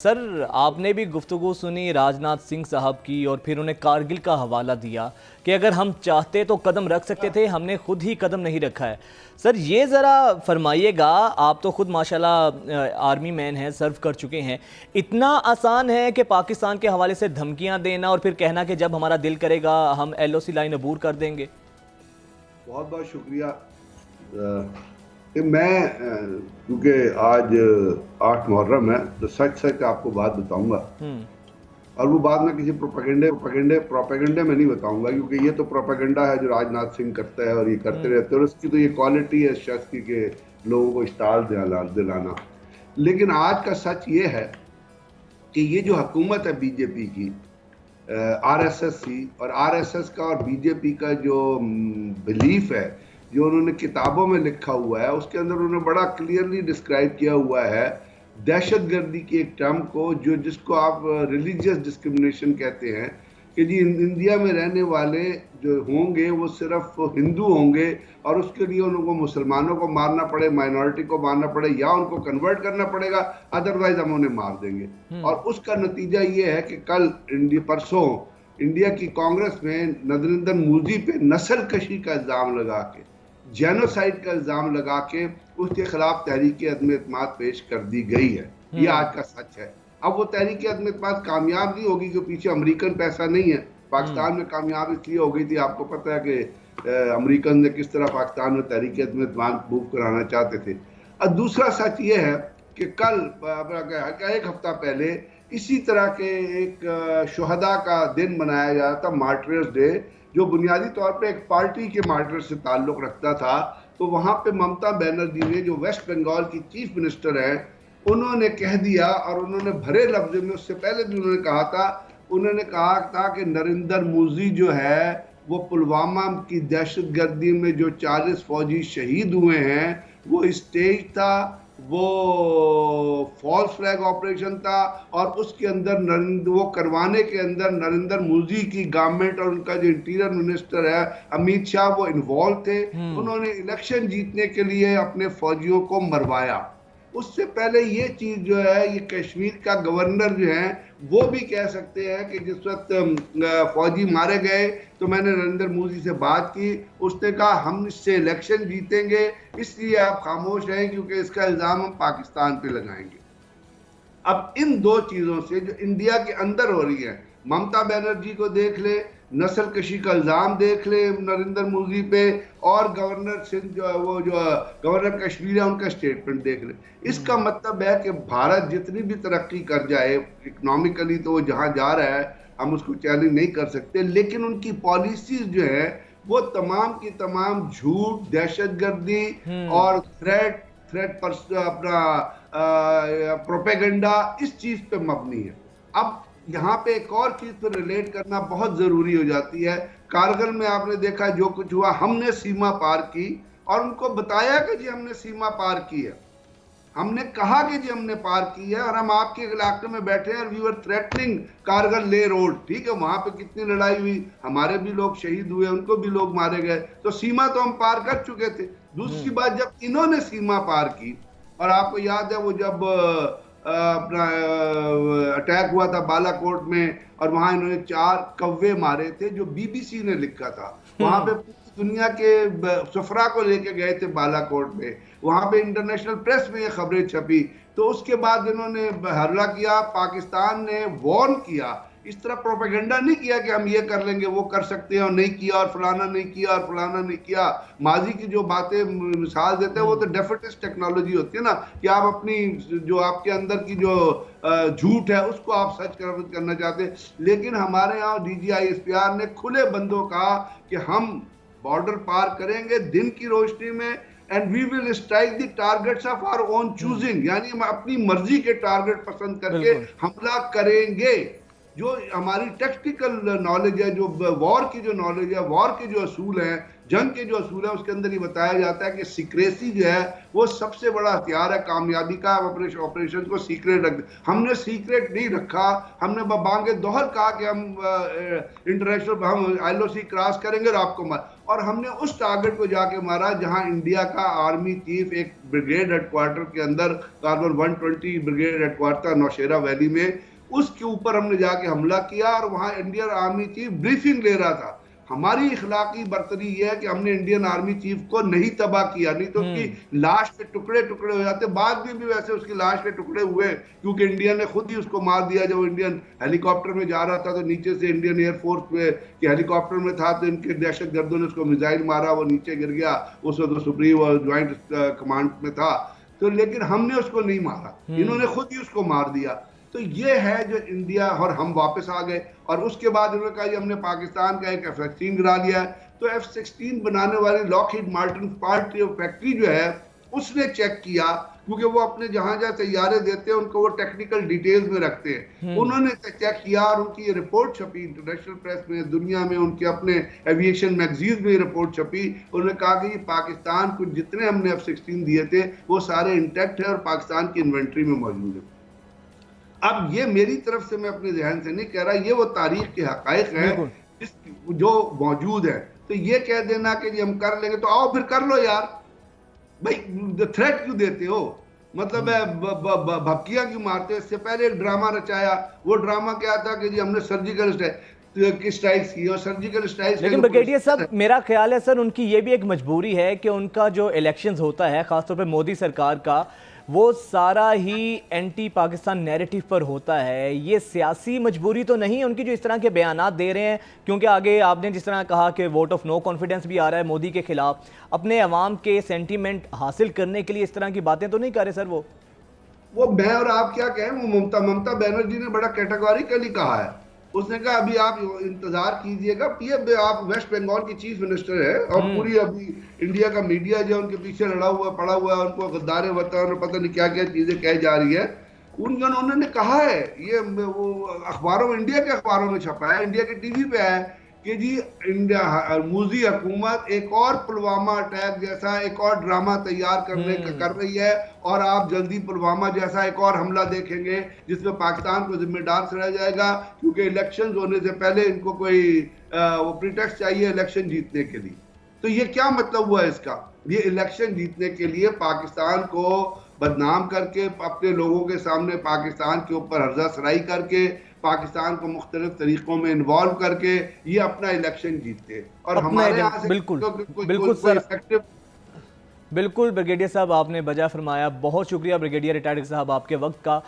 Sir, आपने भी गुफ्तगू सुनी राजनाथ सिंह साहब की और फिर उन्हें कारगिल का हवाला दिया कि अगर हम चाहते तो कदम रख सकते थे, हमने खुद ही कदम नहीं रखा है। सर, ये ज़रा फरमाइएगा, आप तो खुद माशाल्लाह आर्मी मैन हैं, सर्व कर चुके हैं। इतना आसान है कि पाकिस्तान के हवाले से धमकियां देना और फिर कहना कि जब हमारा दिल करेगा हम LOC लाइन अबूर कर देंगे? बहुत बहुत शुक्रिया। कि मैं क्योंकि आज 8 मुहर्रम है तो सच सच आपको बात बताऊंगा और वो बात मैं किसी प्रोपेगेंडे में नहीं बताऊंगा, क्योंकि ये तो प्रोपेगेंडा है जो राजनाथ सिंह करता है और ये करते रहते हैं और उसकी तो ये क्वालिटी है शख्स की कि लोगों को इस्ताल दिलाना। लेकिन आज का सच ये है कि ये जो हुकूमत है बीजेपी की, RSS की, और RSS का और बीजेपी का जो बिलीफ है, जो उन्होंने किताबों में लिखा हुआ है, उसके अंदर उन्होंने बड़ा क्लियरली डिस्क्राइब किया हुआ है दहशतगर्दी की एक टर्म को, जिसको आप रिलीजियस डिस्क्रिमिनेशन कहते हैं, कि जी इंडिया में रहने वाले जो होंगे वो सिर्फ हिंदू होंगे और उसके लिए उनको मुसलमानों को मारना पड़े, माइनॉरिटी को मारना पड़े या उनको कन्वर्ट करना पड़ेगा, अदरवाइज हम उन्हें मार देंगे। और उसका नतीजा ये है कि कल परसों इंडिया की कांग्रेस में नरेंद्र मोदी पे नस्ल कशी का इल्जाम लगा के, जेनोसाइड का इल्जाम लगा के उसके खिलाफ तहरीक अदम एतमाद पेश कर दी गई है। ये आज का सच है। अब वो तहरीक अदम एतमाद कामयाब नहीं होगी क्योंकि पीछे अमेरिकन पैसा नहीं है। पाकिस्तान में कामयाब इसलिए हो गई थी, आपको पता है कि अमेरिकन ने किस तरह पाकिस्तान में तहरीक अदम एतमाद मूव कराना चाहते थे। और दूसरा सच ये है कि कल एक हफ्ता पहले इसी तरह के एक शुहदा का दिन मनाया जा रहा था, मार्टर्स डे, जो बुनियादी तौर पे एक पार्टी के मार्टर से ताल्लुक रखता था। तो वहां पे ममता बनर्जी ने, जो वेस्ट बंगाल की चीफ मिनिस्टर है, उन्होंने कह दिया, और उन्होंने भरे लफ्ज में, उससे पहले भी उन्होंने कहा था, उन्होंने कहा था कि नरेंद्र मोदी जो है वो पुलवामा की दहशतगर्दी में जो 40 फौजी शहीद हुए हैं वो स्टेज था, वो फॉल्स फ्लैग ऑपरेशन था, और उसके अंदर वो करवाने के अंदर नरेंद्र मोदी की गवर्नमेंट और उनका जो इंटीरियर मिनिस्टर है अमित शाह वो इन्वॉल्व थे। उन्होंने इलेक्शन जीतने के लिए अपने फौजियों को मरवाया। उससे पहले ये चीज जो है, ये कश्मीर का गवर्नर जो है वो भी कह सकते हैं कि जिस वक्त फौजी मारे गए तो मैंने नरेंद्र मोदी से बात की, उसने कहा हम इससे इलेक्शन जीतेंगे, इसलिए आप खामोश रहें क्योंकि इसका इल्जाम हम पाकिस्तान पे लगाएंगे। अब इन दो चीजों से जो इंडिया के अंदर हो रही है, ममता बनर्जी को देख ले, नस्ल कशी का इल्जाम देख ले नरेंद्र मोदी पे, और गवर्नर सिंध जो है, वो जो गवर्नर कश्मीर है, उनका स्टेटमेंट देख ले। इसका मतलब है कि भारत जितनी भी तरक्की कर जाए इकोनॉमिकली, तो वो जहां जा रहा है हम उसको चैलेंज नहीं कर सकते, लेकिन उनकी पॉलिसीज जो है वो तमाम की तमाम झूठ, दहशतगर्दी और थ्रेट पर अपना प्रोपेगेंडा, इस चीज पे मबनी है। अब यहाँ पे एक और चीज पर रिलेट करना बहुत जरूरी हो जाती है। कारगिल में आपने देखा जो कुछ हुआ, हमने सीमा पार की और उनको बताया कि जी हमने सीमा पार की है, हमने कहा कि जी हमने पार की है और हम आपके इलाके में बैठे हैं, और वी वर थ्रेटनिंग कारगिल ले रोड। ठीक है, वहां पे कितनी लड़ाई हुई, हमारे भी लोग शहीद हुए, उनको भी लोग मारे गए, तो सीमा तो हम पार कर चुके थे। दूसरी बात, जब इन्होंने सीमा पार की, और आपको याद है वो जब अपना अटैक हुआ था बालाकोट में, और वहां इन्होंने 4 कौवे मारे थे, जो BBC ने लिखा था। वहां पे पूरी दुनिया के सफरा को लेके गए थे बालाकोट में, वहां पे इंटरनेशनल प्रेस में ये खबरें छपी। तो उसके बाद इन्होंने हमला किया, पाकिस्तान ने वार्न किया, इस तरह प्रोपेगेंडा नहीं किया कि हम ये कर लेंगे, वो कर सकते हैं, और नहीं किया, और फलाना नहीं किया, और फलाना नहीं किया। माजी की जो बातें मिसाल देते हैं वो तो डेफिटिस्ट टेक्नोलॉजी होती है ना, कि आप अपनी जो आपके अंदर की जो झूठ है उसको आप सच करना चाहते हैं। लेकिन हमारे यहाँ DGI-SPR ने खुले बंदों कहा कि हम बॉर्डर पार करेंगे दिन की रोशनी में, and we will strike the targets of our own choosing, यानी हम अपनी मर्जी के टारगेट पसंद करके हमला करेंगे। जो हमारी टेक्निकल नॉलेज है, जो वॉर की जो नॉलेज है, वॉर के जो असूल हैं, जंग के जो असूल है, उसके अंदर ही बताया जाता है कि सीक्रेसी जो है वो सबसे बड़ा हथियार है कामयाबी का। ऑपरेशन को सीक्रेट रख, हमने सीक्रेट नहीं रखा, हमने बांगे दोहर कहा कि हम इंटरनेशनल, हम LOC क्रॉस करेंगे और आपको मार, और हमने उस टारगेट को जाके मारा जहां इंडिया का आर्मी चीफ एक ब्रिगेड हेडक्वार्टर के अंदर कार्बन 120 ब्रिगेड हेडक्वार्टर नौशेरा वैली में, उसके ऊपर हमने जाके हमला किया और वहां इंडियन आर्मी चीफ ब्रीफिंग ले रहा था। हमारी इखलाकी बर्तरी यह है कि हमने इंडियन आर्मी चीफ को नहीं तबाह किया, नहीं तो उसकी लाश के टुकड़े टुकड़े हो जाते। बाद में भी वैसे उसकी लाश के टुकड़े हुए क्योंकि इंडिया ने खुद ही उसको मार दिया। जब इंडियन हेलीकॉप्टर में जा रहा था तो नीचे से इंडियन एयरफोर्स के हेलीकॉप्टर में था तो इनके दहशत गर्दों ने उसको मिसाइल मारा, वो नीचे गिर गया। उस वक्त सुप्रीम और ज्वाइंट कमांड में था तो, लेकिन हमने उसको नहीं मारा, इन्होंने खुद ही उसको मार दिया। तो ये है जो इंडिया, और हम वापस आ गए और उसके बाद उन्होंने कहा हमने पाकिस्तान का एक F-16 गिरा लिया है। तो F-16 बनाने वाली लॉकहीड मार्टिन पार्टी फैक्ट्री जो है उसने चेक किया, क्योंकि वो अपने जहां जहां तैयारे देते हैं उनको वो टेक्निकल डिटेल्स में रखते हैं। उन्होंने चेक किया और उनकी ये रिपोर्ट छपी इंटरनेशनल प्रेस में, दुनिया में, उनके अपने एविएशन मैगजीन में रिपोर्ट छपी। उन्होंने कहा कि ये पाकिस्तान को जितने हमने F-16 दिए थे वो सारे इंटैक्ट है और पाकिस्तान की इन्वेंट्री में मौजूद है। अब ये मेरी तरफ से मैं अपने जहन से नहीं कह रहा, ये वो तारीख के हकायक है जो मौजूद है। तो ये कह देना कि जी हम कर लेंगे तो आओ फिर कर लो यार, भाई थ्रेट क्यों देते हो? मतलब भपकियां क्यों मारते हो? इससे पहले एक ड्रामा रचाया, वो ड्रामा क्या था कि जी हमने सर्जिकल स्ट्राइक्स की और सर्जिकल स्ट्राइक्स। लेकिन ब्रिगेडियर साहब, मेरा ख्याल है सर उनकी ये भी एक मजबूरी है कि उनका जो इलेक्शंस होता है खासतौर पे मोदी सरकार का, वो सारा ही एंटी पाकिस्तान नैरेटिव पर होता है। ये सियासी मजबूरी तो नहीं है उनकी जो इस तरह के बयानात दे रहे हैं? क्योंकि आगे आपने जिस तरह कहा कि वोट ऑफ नो कॉन्फिडेंस भी आ रहा है मोदी के खिलाफ, अपने अवाम के सेंटीमेंट हासिल करने के लिए इस तरह की बातें तो नहीं कर रहे सर वो मैं और आप क्या कहें, वो ममता बनर्जी ने बड़ा कैटेगोरिकली कहा है। उसने कहा अभी आप इंतजार कीजिएगा, पीएम आप वेस्ट बंगाल की चीफ मिनिस्टर है और पूरी अभी इंडिया का मीडिया जो उनके पीछे लड़ा हुआ पड़ा हुआ है, उनको गद्दार वतन और पता नहीं क्या क्या चीजें कही जा रही है। उन्होंने कहा है, ये वो अखबारों में, इंडिया के अखबारों में छपा है, इंडिया के टीवी पे है कि जी इंडिया मोदी हुकूमत एक और पुलवामा अटैक जैसा एक और ड्रामा तैयार कर रही है और आप जल्दी पुलवामा जैसा एक और हमला देखेंगे जिसमें पाकिस्तान को जिम्मेदार समझा जाएगा, क्योंकि इलेक्शंस होने से पहले इनको कोई वो प्रिटेक्स्ट चाहिए इलेक्शन जीतने के लिए। तो ये क्या मतलब हुआ इसका? ये इलेक्शन जीतने के लिए पाकिस्तान को बदनाम करके, अपने लोगों के सामने पाकिस्तान के ऊपर हर्जा सराई करके, पाकिस्तान को मुख्तलिफ तरीकों में इन्वॉल्व करके ये अपना इलेक्शन जीतते। और हमारे यहाँ से बिल्कुल सर, बिल्कुल ब्रिगेडियर साहब आपने बजा फरमाया। बहुत शुक्रिया ब्रिगेडियर रिटायर्ड साहब आपके वक्त का।